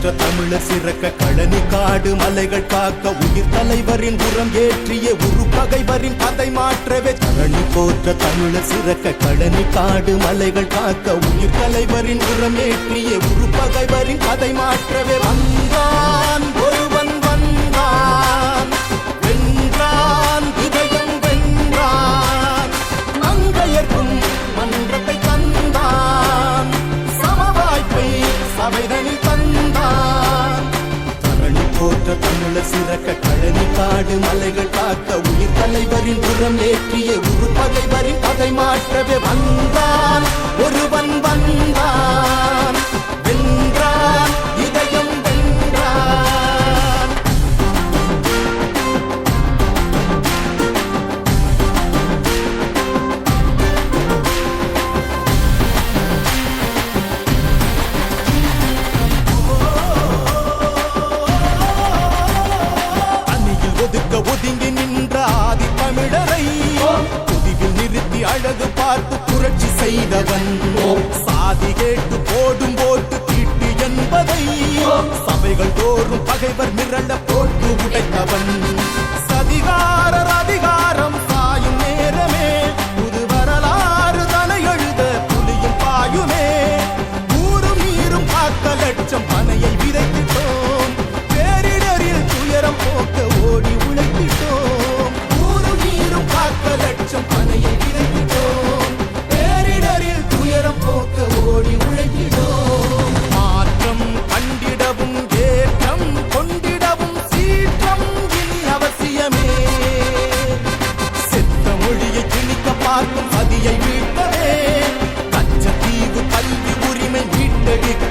போற்ற தமிழர் சிறக்க கழனி காடு மலைகள் காக்க உயிர் தலைவரின் புறம் ஏற்றிய உரு பகைவரின் கதை மாற்றவே கழனி போற்ற தமிழர் சிறக்க கழனி காடு மலைகள் காக்க உயிர் தலைவரின் புறம் ஏற்றிய உரு பகைவரின் கதை மாற்றவே வந்தான் ஒருவன் வந்தான் வென்றான் இதயம் வென்றான் மங்கையர்க்கும் மன்றத்தை தந்தான் சமவாய்ப்பை சபைதனில் தந்தான் கழனி போற்ற தமிழர் சிறக்க கழனி காடு மலைகள் காக்க உயிர் தலைவரின் புறம் ஏற்றிய உரு பகைவரின் கதை மாற்றவே வந்தான் ஒருவன் வந்தான் வென்றான் இதயம் வென்றான். தனியில் ஒதுக்க ஒதுங்கி நின்ற ஆதி தமிழரை புதிவில் நிறுத்தி அழகு பார்த்து புரட்சி செய்தவன் சாதி கேட்டு போடும் போட்டு தீட்டு என்பதை சபைகள் தோறும் பகைவர் மிரள போட்டு உடைத்தவன் சதிகாரர் அதிகாரம் சாயும் நேரமே புது வரலாறு தலை எழுத புலியும் பாயுமே ஊரும் நீரும் காக்க லட்சம் பனையை விதைத்திட்டோம் பேரிடரில் துயரம் போக்க ஓடி உழைத்திட்டோம் ஊரும் நீரும் காக்க லட்சம் பனையை விதைத்திட்டோம் பேரிடரில் துயரம் போக்க ஓடி உழைத்திட்டோம் மாற்றம் கண்டிடவும் ஏற்றம் கொண்டிடவும் சீற்றம் இனி அவசியமே செத்த மொழியை திணிக்க பார்க்கும் சதியை மீட்டவே கச்சத்தீவு கல்வி உரிமை மீட்டெடுக்க